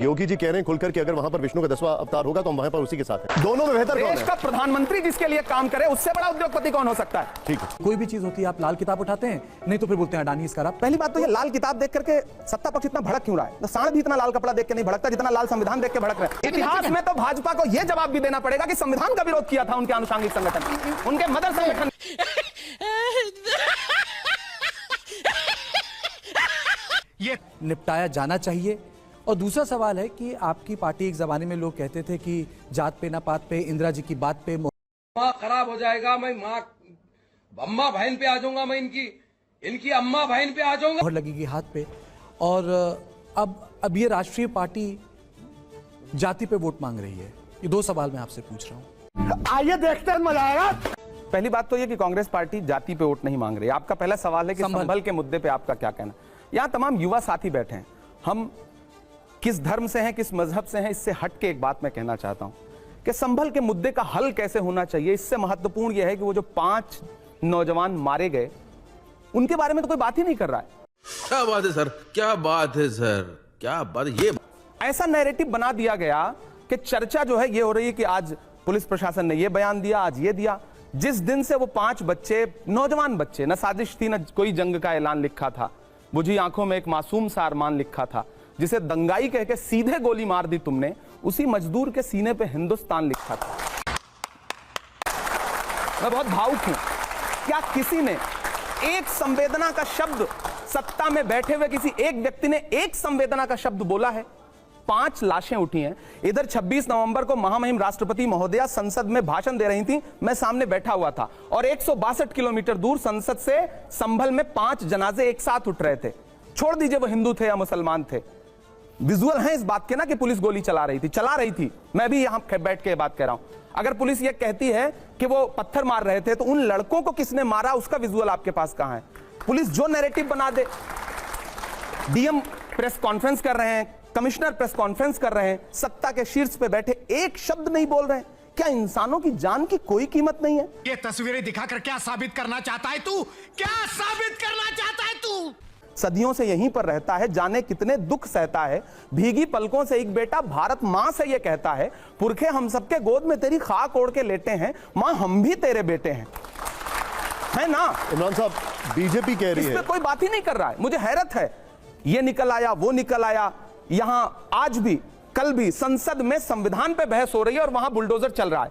योगी जी कह रहे हैं खुलकर कि अगर वहां पर विष्णु का 10वां अवतार होगा तो हम वहां पर उसी के साथ हैं। दोनों में बेहतर कौन है? देश का प्रधानमंत्री जिसके लिए काम करे उससे बड़ा उद्योगपति कौन हो सकता है? ठीक है। कोई भी चीज होती है आप लाल किताब उठाते हैं, नहीं तो फिर बोलते हैं अडानी इसका। पहली बात तो ये लाल किताब देख करके सत्ता पक्ष इतना भड़क क्यों रहा है? सांड भी इतना लाल कपड़ा देख के नहीं भड़कता जितना लाल संविधान देख के भड़क रहे हैं। इतिहास में तो भाजपा को यह जवाब भी देना पड़ेगा कि संविधान का विरोध किया था उनके आनुषंगिक संगठन, उनके मदर संगठन। ये निपटाया जाना चाहिए। और दूसरा सवाल है कि आपकी पार्टी एक जमाने में लोग कहते थे कि जात पे ना पात पे, इंदिरा जी की बात पे माँ खराब हो जाएगा, मैं माँ अम्मा बहन पे आ जाऊंगा, मैं इनकी अम्मा बहन पे आ जाऊंगा, मोहर लगेगी हाथ पे। और अब ये राष्ट्रीय पार्टी जाति पे वोट मांग रही है। ये दो सवाल मैं आपसे पूछ रहा हूँ, आइए देखते हैं, मजा आएगा। पहली बात तो ये कि कांग्रेस पार्टी जाति पे वोट नहीं मांग रही। आपका पहला सवाल है कि संभल के मुद्दे पे आपका क्या कहना? यहाँ तमाम युवा साथी बैठे हैं, हम किस धर्म से हैं, किस मजहब से हैं, इससे हट के एक बात मैं कहना चाहता हूं कि संभल के मुद्दे का हल कैसे होना चाहिए। इससे महत्वपूर्ण यह है कि वो जो 5 नौजवान मारे गए उनके बारे में तो कोई बात ही नहीं कर रहा है। क्या बात है सर, क्या बात है सर, क्या बात। ये ऐसा नैरेटिव बना दिया गया कि चर्चा जो है ये हो रही है कि आज पुलिस प्रशासन ने ये बयान दिया, आज ये दिया। जिस दिन से वो 5 बच्चे, नौजवान बच्चे, न साजिश थी न कोई जंग का ऐलान लिखा था, बुझी आंखों में एक मासूम सा अरमान लिखा था, जिसे दंगाई कह के सीधे गोली मार दी तुमने, उसी मजदूर के सीने पे हिंदुस्तान लिखा था। मैं बहुत भावुक हूं। क्या किसी ने एक संवेदना का शब्द, सत्ता में बैठे हुए किसी एक व्यक्ति ने एक संवेदना का शब्द बोला है? 5 लाशें उठी हैं। इधर 26 नवंबर को महामहिम राष्ट्रपति महोदया संसद में भाषण दे रही थी, मैं सामने बैठा हुआ था, और 162 किलोमीटर दूर संसद से संभल में 5 जनाजे एक साथ उठ रहे थे। छोड़ दीजिए वो हिंदू थे या मुसलमान थे, विजुअल है इस बात के ना कि पुलिस गोली चला रही थी। मैं भी यहां बैठ के बात कह रहा हूं। अगर पुलिस ये कहती है कि वो पत्थर मार रहे थे, तो उन लड़कों को किसने मारा उसका विजुअल आपके पास कहां है? पुलिस जो नैरेटिव बना दे, डीएम प्रेस कॉन्फ्रेंस कर रहे हैं, कमिश्नर प्रेस कॉन्फ्रेंस कर रहे हैं, सत्ता के शीर्ष पे बैठे एक शब्द नहीं बोल रहे हैं। क्या इंसानों की जान की कोई कीमत नहीं है? ये तस्वीरें दिखाकर क्या साबित करना चाहता है तू? क्या साबित करना चाहता है तू? सदियों से यहीं पर रहता है, जाने कितने दुख सहता है। भीगी पलकों से एक बेटा भारत मां से ये कहता है, पुरखे हम सबके गोद में तेरी खाक ओढ़ के लेटे हैं, मां हम भी तेरे बेटे हैं, है ना? इमरान साहब, बीजेपी कह रही है, इस पे कोई बात ही नहीं कर रहा है। मुझे हैरत है, ये निकल आया, वो निकल आया। यहां आज भी, कल भी संसद में संविधान पे बहस हो रही है और वहां बुलडोजर चल रहा है।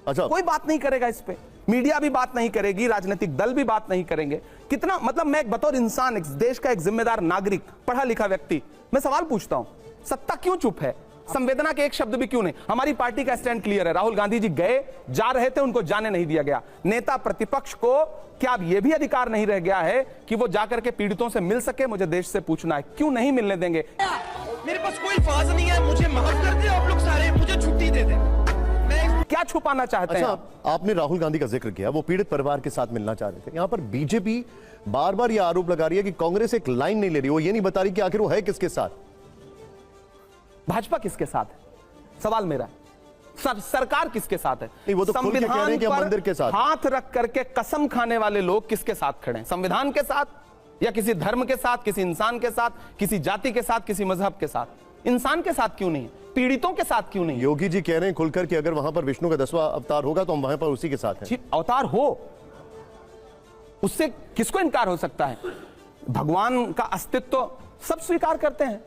अच्छा, कोई बात नहीं करेगा इस पे, मीडिया भी बात नहीं करेगी, राजनीतिक दल भी बात नहीं करेंगे। कितना, मतलब मैं एक बतौर इंसान, एक देश का एक जिम्मेदार नागरिक, पढ़ा लिखा व्यक्ति, मैं सवाल पूछता हूं, सत्ता क्यों चुप है? संवेदना के एक शब्द भी क्यों नहीं? हमारी पार्टी का स्टैंड क्लियर है। राहुल गांधी जी गए, जा रहे थे, उनको जाने नहीं दिया गया। नेता प्रतिपक्ष को क्या अब यह भी अधिकार नहीं रह गया है कि वो जाकर के पीड़ितों से मिल सके? मुझे देश से पूछना है, क्यों नहीं मिलने देंगे? मेरे पास कोई फाज नहीं है, मुझे माफ कर दे आप लोग सारे, मुझे छुट्टी दे दे। क्या छुपाना चाहते हैं? आपने राहुल गांधी का जिक्र किया, वो पीड़ित परिवार के साथ मिलना चाह रहे थे। यहां पर बीजेपी बार बार यह आरोप लगा रही है कि कांग्रेस एक लाइन नहीं ले रही, वो ये नहीं बता रही कि आखिर वो है किसके साथ। भाजपा किसके साथ है? सवाल मेरा। सरकार किसके साथ है? नहीं, वो तो खुल के कह रहे हैं कि हम मंदिर के साथ। हाथ रख करके कसम खाने वाले लोग किसके साथ खड़े हैं? संविधान के साथ या किसी धर्म के साथ, किसी इंसान के साथ, किसी जाति के साथ, किसी मजहब के साथ? इंसान के साथ क्यों नहीं? पीड़ितों के साथ क्यों नहीं? योगी जी कह रहे हैं खुलकर कि अगर वहां पर विष्णु का 10वां अवतार होगा तो हम वहां पर उसी के साथ हैं। अवतार हो, उससे किसको इनकार हो सकता है? भगवान का अस्तित्व सब स्वीकार करते हैं,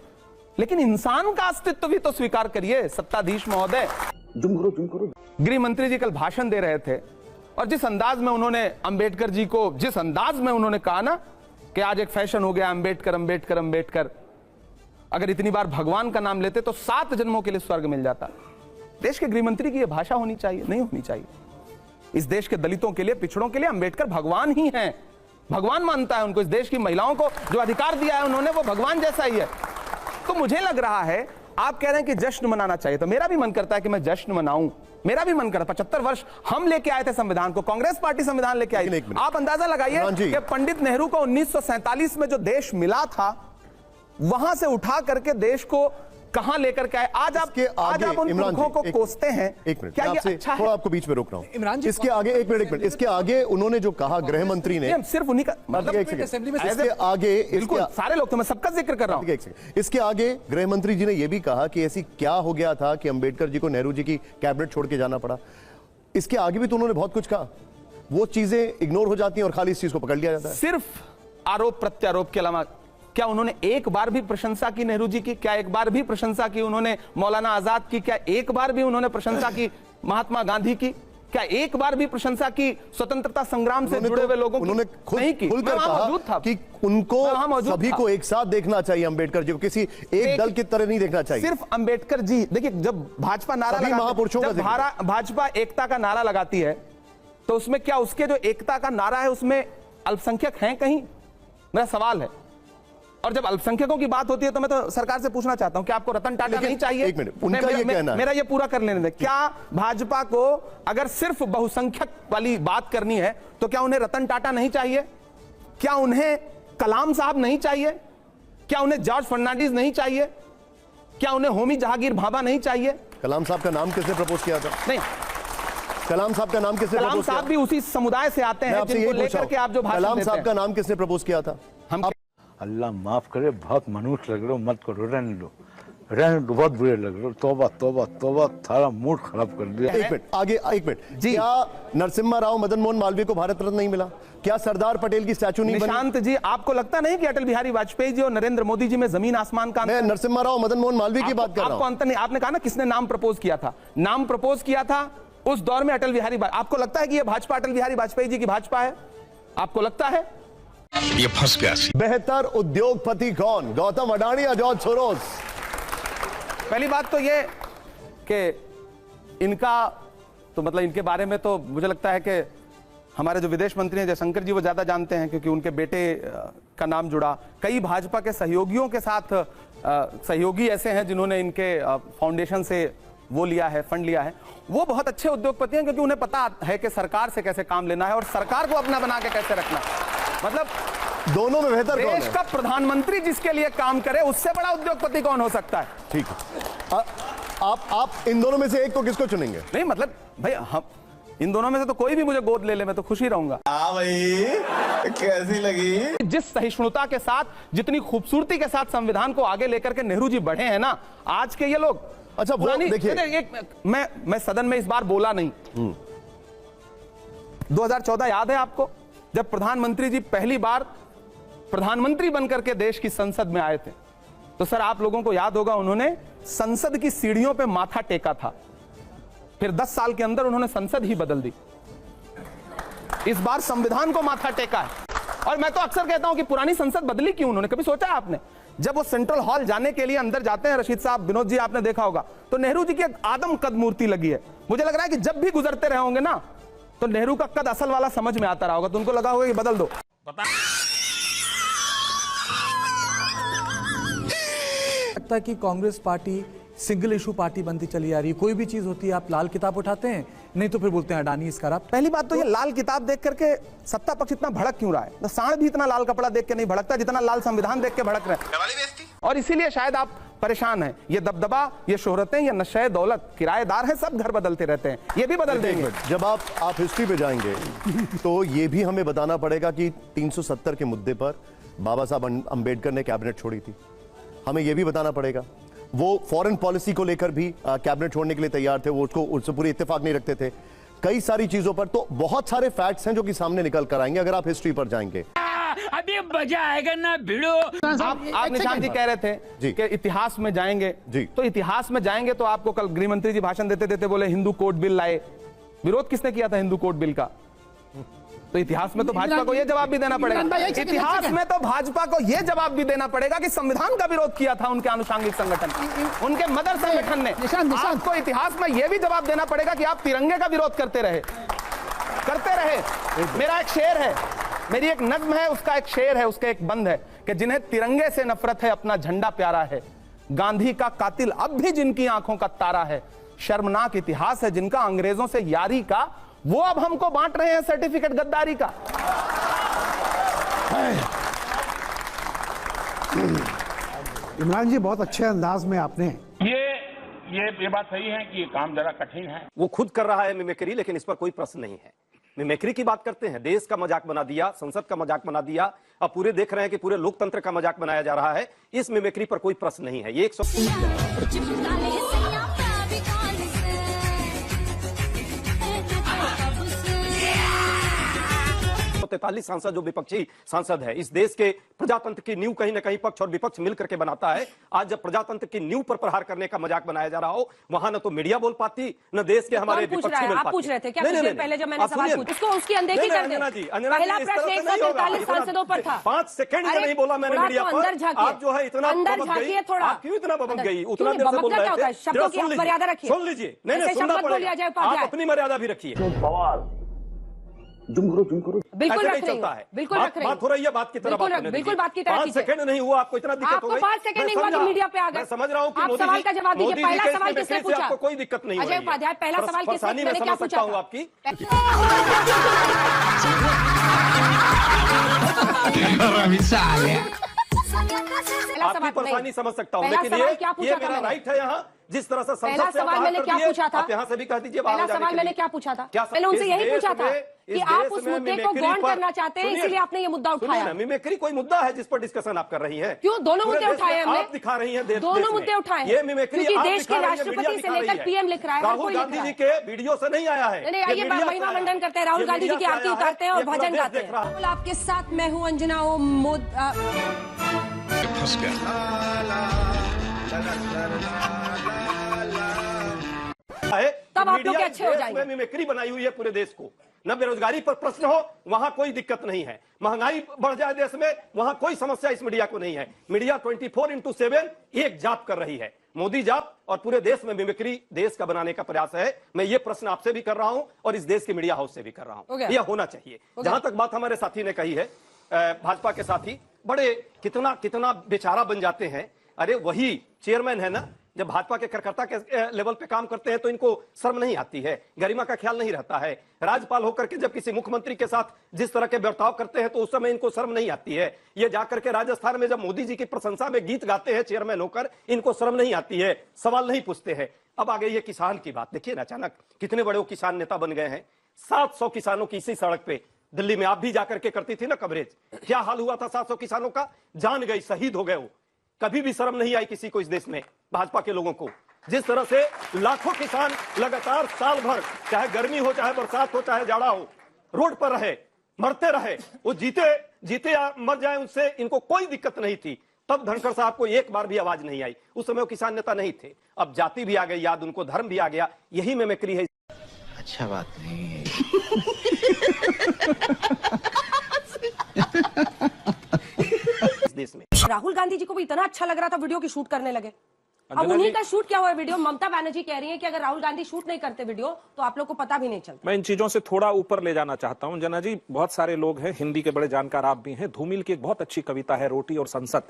लेकिन इंसान का अस्तित्व भी तो स्वीकार करिए सत्ताधीश महोदय। गृह मंत्री जी कल भाषण दे रहे थे, और जिस अंदाज में उन्होंने अंबेडकर जी को, जिस अंदाज में उन्होंने कहा ना कि आज एक फैशन हो गया अंबेडकर अंबेडकर अंबेडकर, अगर इतनी बार भगवान का नाम लेते तो 7 जन्मों के लिए स्वर्ग मिल जाता। देश के गृह मंत्री की यह भाषा होनी चाहिए? नहीं होनी चाहिए। इस देश के दलितों के लिए, पिछड़ों के लिए अंबेडकर भगवान ही हैं। भगवान मानता है उनको। इस देश की महिलाओं को जो अधिकार दिया है उन्होंने, वो भगवान जैसा ही है। तो मुझे लग रहा है, आप कह रहे हैं कि जश्न मनाना चाहिए, तो मेरा भी मन करता है कि मैं जश्न मनाऊं। मेरा भी मन करता। 75 वर्ष हम लेके आए थे संविधान को, कांग्रेस पार्टी संविधान लेके आई। आप अंदाजा लगाइए कि पंडित नेहरू को 1947 में जो देश मिला था, वहां से उठा करके देश को कहां लेकर के आए। आज आप उन पुरखों को कोसते हैं। एक मिनट, क्या ये आपसे अच्छा थोड़ा है? आपको बीच में रोक रहा हूं। इमरान जी, इसके आगे एक मिनट, इसके आगे उन्होंने जो कहा गृह मंत्री ने, सिर्फ उन्हीं का मतलब एक सेकंड, असेंबली में इसके आगे बिल्कुल सारे लोग, तो मैं सबका जिक्र कर रहा हूं। एक सेकंड, इसके आगे गृह मंत्री जी ने यह भी कहा कि ऐसी क्या हो गया था कि अंबेडकर जी को नेहरू जी की कैबिनेट छोड़ के जाना पड़ा। इसके आगे भी तो उन्होंने बहुत कुछ कहा, वो चीजें इग्नोर हो जाती हैं और खाली इस चीज को पकड़ लिया जाता है। सिर्फ आरोप प्रत्यारोप के अलावा क्या उन्होंने एक बार भी प्रशंसा की नेहरू जी की? क्या एक बार भी प्रशंसा की उन्होंने मौलाना आजाद की? क्या एक बार भी उन्होंने प्रशंसा की महात्मा गांधी की? क्या एक बार भी प्रशंसा की स्वतंत्रता संग्राम से जुड़े हुए लोगों की? उन्होंने नहीं की। खुलकर मैं वहां मौजूद कहा था कि उनको मैं वहां मौजूद सभी था। को एक साथ देखना चाहिए, अंबेडकर जी को किसी एक दल की तरह नहीं देखना चाहिए। सिर्फ अंबेडकर जी, देखिए जब भाजपा नारा सभी महापुरुषों का जब जिक्र। भाजपा एकता का नारा लगाती है तो उसमें क्या उसके जो एकता का नारा है उसमें अल्पसंख्यक हैं कहीं? मेरा सवाल है। और जब अल्पसंख्यकों की बात होती है तो मैं तो सरकार से पूछना चाहता हूं कि आपको रतन टाटा नहीं चाहिए? एक मिनट, उनका ये कहना है। मेरा ये पूरा कर लेने दें। क्या भाजपा को अगर सिर्फ बहुसंख्यक वाली बात करनी है तो क्या उन्हें रतन टाटा नहीं चाहिए? क्या उन्हें कलाम साहब नहीं चाहिए? क्या उन्हें जॉर्ज फर्नांडिस नहीं चाहिए? क्या उन्हें होमी जहांगीर भाभा नहीं चाहिए? कलाम साहब का नाम किसने प्रपोज किया था? नहीं, कलाम साहब का नाम किसने कलाम प्रपोज किया? साहब भी उसी समुदाय से आते मैं हैं आपसे जिनको यही पूछ रहा लेकर के आप जो हूं, भाषण कलाम देते साहब हैं। का नाम किसने प्रपोज किया था? हम अल्लाह माफ करे, बहुत मनुष्य लग रहे हो, मत करो, रहने दो, बहुत बुरे लग रहे हो। तौबा तौबा तौबा, थारा मूड खराब कर दिया। एक मिनट आगे, एक मिनट जी। क्या नरसिम्हा राव मदन मोहन मालवीय को भारत रत्न नहीं मिला? क्या सरदार पटेल की स्टैचू नहीं बनी? निशांत जी, आपको लगता नहीं कि अटल बिहारी वाजपेयी जी और नरेंद्र मोदी जी में जमीन आसमान का मैं नरसिम्हा राव मदन मोहन मालवीय की बात कर रहा आपको हूं। अंतर नहीं। आपने कहा ना किसने नाम प्रपोज किया था? नाम प्रपोज किया था उस दौर में अटल बिहारी। आपको लगता है कि यह भाजपा अटल बिहारी वाजपेयी जी की भाजपा है? आपको लगता है? ये फंस गया। बेहतर उद्योगपति कौन, गौतम अडानी या जॉर्ज सोरोस? पहली बात तो ये कि इनका तो मतलब इनके बारे में तो मुझे लगता है कि हमारे जो विदेश मंत्री हैं जयशंकर जी वो ज्यादा जानते हैं, क्योंकि उनके बेटे का नाम जुड़ा। कई भाजपा के सहयोगियों के साथ सहयोगी ऐसे हैं जिन्होंने इनके फाउंडेशन से वो लिया है, फंड लिया है। वो बहुत अच्छे उद्योगपति हैं क्योंकि उन्हें पता है कि सरकार से कैसे काम लेना है और सरकार को अपना बना के कैसे रखना है। मतलब दोनों में बेहतर कौन देश है? का प्रधानमंत्री जिसके लिए काम करे उससे बड़ा उद्योगपति कौन हो सकता है? ठीक है, आप इन दोनों में से एक को किसको चुनेंगे? नहीं मतलब भाई हम इन दोनों में से तो कोई भी मुझे गोद ले ले मैं तो खुशी रहूंगा। भाई कैसी लगी? जिस सहिष्णुता के साथ, जितनी खूबसूरती के साथ संविधान को आगे लेकर के नेहरू जी बढ़े हैं ना, आज के ये लोग अच्छा वो देखिए, मैं सदन में इस बार बोला नहीं। 2014 याद है आपको, जब प्रधानमंत्री जी पहली बार प्रधानमंत्री बनकर के देश की संसद में आए थे, तो सर आप लोगों को याद होगा उन्होंने संसद की सीढ़ियों पे माथा टेका था। फिर 10 साल के अंदर उन्होंने संसद ही बदल दी। इस बार संविधान को माथा टेका है। और मैं तो अक्सर कहता हूं कि पुरानी संसद बदली क्यों उन्होंने? कभी सोचा आपने? जब वो सेंट्रल हॉल जाने के लिए अंदर जाते हैं, रशीद साहब, विनोद जी, आपने देखा होगा, तो नेहरू जी की एक आदम कद मूर्ति लगी है। मुझे लग रहा है कि जब भी गुजरते रहे होंगे ना, तो नेहरू का कद असल वाला समझ में आता रहा होगा, तो उनको लगा होगा कि बदल दो। लगता है कि Congress party single issue party बनती चली आ रही है। कोई भी चीज होती है आप लाल किताब उठाते हैं, नहीं तो फिर बोलते हैं अडानी इसका रहा। पहली बात तो ये लाल किताब देख करके सत्ता पक्ष इतना भड़क क्यों रहा है? तो सांड भी इतना लाल कपड़ा देख के नहीं भड़कता जितना लाल संविधान देख के भड़क रहे हैं। और इसीलिए शायद आप परेशान हैं। ये दबदबा, ये शोहरतें, ये नशे दौलत, किराएदार हैं, सब घर बदलते रहते हैं, ये भी बदल देंगे। जब आप हिस्ट्री पे जाएंगे तो ये भी हमें बताना पड़ेगा कि 370 के मुद्दे पर बाबा साहब अंबेडकर ने कैबिनेट छोड़ी थी। हमें यह भी बताना पड़ेगा वो फॉरेन पॉलिसी को लेकर भी कैबिनेट छोड़ने के लिए तैयार थे, वो उससे पूरी इत्तेफाक नहीं रखते थे। कई सारी चीजों पर तो बहुत सारे फैक्ट्स हैं जो कि सामने निकल कर आएंगे अगर आप हिस्ट्री पर जाएंगे। अभी मजा आएगा ना भिड़ो। आप निशांत जी कह रहे थे कि इतिहास में जाएंगे जी, तो इतिहास में जाएंगे तो आपको कल गृह मंत्री जी भाषण देते देते बोले हिंदू कोड बिल लाए। विरोध किसने किया था हिंदू कोड बिल का? तो इतिहास में तो भाजपा को यह जवाब भी देना पड़ेगा। इतिहास में तो भाजपा को यह जवाब भी देना पड़ेगा कि संविधान का विरोध किया था उनके आनुषंगिक संगठन, उनके मदर संगठन ने। आपको इतिहास में यह भी जवाब देना पड़ेगा कि आप तिरंगे का विरोध करते रहे। मेरा एक शेर है, मेरी एक नज्म है, उसका एक शेर है, उसका एक बंद है कि जिन्हें तिरंगे से नफरत है अपना झंडा प्यारा है, गांधी का कातिल अब भी जिनकी आंखों का तारा है, शर्मनाक इतिहास है जिनका अंग्रेजों से यारी का, वो अब हमको बांट रहे हैं सर्टिफिकेट गद्दारी का। इमरान जी बहुत अच्छे अंदाज में आपने ये बात सही है कि ये काम जरा कठिन है। वो खुद कर रहा है मिमिक्री, लेकिन इस पर कोई प्रश्न नहीं है। मिमिक्री की बात करते हैं, देश का मजाक बना दिया, संसद का मजाक बना दिया, अब पूरे देख रहे हैं कि पूरे लोकतंत्र का मजाक बनाया जा रहा है। इस मिमिक्री पर कोई प्रश्न नहीं है। ये 143 सांसद जो विपक्षी सांसद है, इस देश के प्रजातंत्र की नींव कहीं ना कहीं पक्ष और विपक्ष मिलकर के बनाता है। आज जब प्रजातंत्र की नींव पर प्रहार करने का मजाक बनाया जा रहा हो, वहां न तो मीडिया बोल पाती, न देश के हमारे विपक्षी बोल पाती। आप पूछ रहे थे क्या? पहले जब मैंने सवाल पूछा उसको उसकी अनदेखी कर दे। पहला प्रश्न 143 सांसदों पर था। 5 सेकंड नहीं बोला मैंने मीडिया पर। आप जो है इतना बबक गई, आप क्यों इतना बबक गई? उतना देर से बोल रहे थे। शब्दों की मर्यादा रखिए। सुन लीजिए, नहीं सुनना पड़ेगा। आप अपनी मर्यादा भी रखिए। बिल्कुल रख रही चलता है, बिल्कुल रख रही बात हो रही है, बात की तरह बिल्कुल बात की तरह 5 सेकंड नहीं हुआ, आपको इतना दिक्कत हो गई। 5 सेकंड नहीं हुआ तो मीडिया पे आ गए। मैं समझ रहा हूँ कि आप सवाल का जवाब दीजिए। पहला सवाल किसने पूछा? आपको कोई दिक्कत नहीं अजय उपाध्याय, पहला सवाल किसने? मैंने क्या पूछा हूँ आपकी? आपकी परेशानी समझ सकता हूँ, लेकिन ये मेरा राइट है यहाँ। जिस तरह से पहला सवाल मैंने क्या पूछा था? आप यहाँ से भी कह दीजिए। पहला सवाल मैंने क्या पूछा था? मैंने उनसे यही पूछा था कि आप उस मुद्दे को गौण करना चाहते हैं, इसलिए आपने ये मुद्दा उठाया। मिमिक्री कोई मुद्दा है जिस पर डिस्कशन आप कर रही हैं? क्यों? दोनों मुद्दे उठाए हमने। आप दिखा रही हैं, दोनों मुद्दे उठाए। ये मिमिक्री क्योंकि देश के राष्ट्रपति से लेकर पीएम लिख रहा है, राहुल गांधी जी के वीडियो से नहीं आया है। नहीं, आइए महिमा मंडन करते हैं, राहुल गांधी जी की आरती उतारते हैं और भजन गाते हैं। आपके साथ मैं हूँ अंजना तब आप लोग अच्छे हो जाएंगे। मिमिक्री बनाई हुई है पूरे देश को। न बेरोजगारी पर प्रश्न हो, वहां कोई दिक्कत नहीं है। महंगाई बढ़ जाए देश में, वहां कोई समस्या इस मीडिया को नहीं है। मीडिया 24/7 एक जाप कर रही है, मोदी जाप, और पूरे देश में मिमिक्री देश का बनाने का प्रयास है। मैं ये प्रश्न आपसे भी कर रहा हूं और इस देश के मीडिया हाउस से भी कर रहा हूं। यह होना चाहिए। जहां तक बात हमारे साथी ने कही है, भाजपा के साथी बड़े कितना बेचारा बन जाते हैं। अरे वही चेयरमैन है ना, जब भाजपा के कार्यकर्ता के लेवल पे काम करते हैं तो इनको शर्म नहीं आती है, गरिमा का ख्याल नहीं रहता है। राज्यपाल होकर के जब किसी मुख्यमंत्री के साथ जिस तरह के बर्ताव करते हैं तो उस समय इनको शर्म नहीं आती है। ये जाकर के राजस्थान में जब मोदी जी की प्रशंसा में गीत गाते हैं चेयरमैन होकर, इनको शर्म नहीं आती है, सवाल नहीं पूछते हैं। अब आ गई ये किसान की बात। देखिए ना, अचानक कितने बड़े वो किसान नेता बन गए हैं। 700 किसानों की इसी सड़क पे दिल्ली में आप भी जाकर के करती थी ना कवरेज। क्या हाल हुआ था 700 किसानों का? जान गई, शहीद हो गए वो। कभी भी शर्म नहीं आई किसी को इस देश में, भाजपा के लोगों को। जिस तरह से लाखों किसान लगातार साल भर, चाहे गर्मी हो, चाहे बरसात हो, चाहे जाड़ा हो, रोड पर रहे, मरते रहे। वो जीते या मर जाए, उससे इनको कोई दिक्कत नहीं थी। तब धनखड़ साहब को एक बार भी आवाज नहीं आई। उस समय वो किसान नेता नहीं थे। अब जाति भी आ गई याद, उनको धर्म भी आ गया। यही मिमिक्री है। अच्छा बात नहीं है। देश में राहुल गांधी जी को भी इतना अच्छा लग रहा था, वीडियो की शूट करने लगे। अब उन्हीं का शूट क्या हुआ वीडियो? ममता बनर्जी कह रही है कि अगर राहुल गांधी शूट नहीं करते वीडियो तो आप लोग को पता भी नहीं चलता। मैं इन चीजों से थोड़ा ऊपर ले जाना चाहता हूं जना जी। बहुत सारे लोग हैं, हिंदी के बड़े जानकार आप भी हैं। धूमिल की एक बहुत अच्छी कविता है, रोटी और संसद।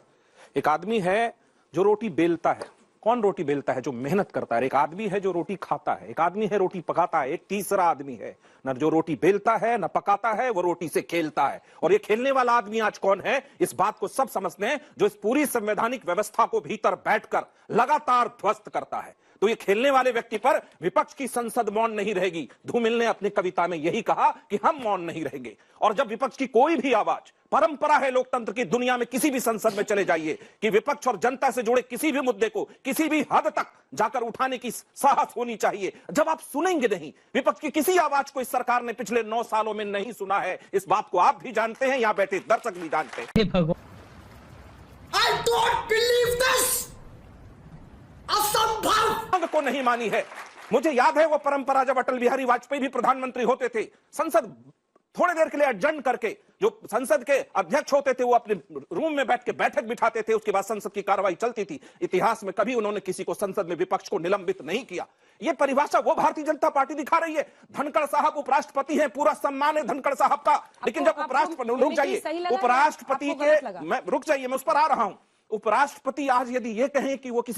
एक आदमी है जो रोटी बेलता है। कौन रोटी बेलता है? जो मेहनत करता है। एक आदमी है जो रोटी खाता है, एक आदमी है रोटी पकाता है, एक तीसरा आदमी है न जो रोटी बेलता है न पकाता है, वो रोटी से खेलता है। और ये खेलने वाला आदमी आज कौन है? इस बात को सब समझते हैं, जो इस पूरी संवैधानिक व्यवस्था को भीतर बैठकर लगातार ध्वस्त करता है। तो ये खेलने वाले व्यक्ति पर विपक्ष की संसद मौन नहीं रहेगी। धूमिल ने अपनी कविता में यही कहा कि हम मौन नहीं रहेंगे। और जब विपक्ष की कोई भी आवाज, परंपरा है लोकतंत्र की, दुनिया में किसी भी संसद में चले जाइए कि विपक्ष और जनता से जुड़े किसी भी मुद्दे को किसी भी हद तक जाकर उठाने की साहस होनी चाहिए। जब आप सुनेंगे नहीं, विपक्ष की किसी आवाज को इस सरकार ने पिछले 9 सालों में नहीं सुना है। इस बात को आप भी जानते हैं, यहां बैठे दर्शक भी जानते हैं। I don't believe this! असंभव को नहीं मानी है। मुझे याद है वो परंपरा, जब अटल बिहारी वाजपेयी भी प्रधानमंत्री होते थे, संसद थोड़ी देर के लिए एडजर्न करके, जो संसद के अध्यक्ष होते थे वो अपने रूम में बैठ के बैठक बिठाते थे, उसके बाद संसद की कार्रवाई चलती थी। इतिहास में कभी उन्होंने किसी को संसद में विपक्ष को निलंबित नहीं किया। ये परिभाषा वो भारतीय जनता पार्टी दिखा रही है। धनखड़ साहब उपराष्ट्रपति हैं, पूरा सम्मान है धनखड़ साहब का, लेकिन जब उपराष्ट्रपति, रुक जाइए, उपराष्ट्रपति के, मैं रुक जाइए, मैं उस पर आ रहा हूं। उपराष्ट्रपति आज यदि ये कहें कि वो किसी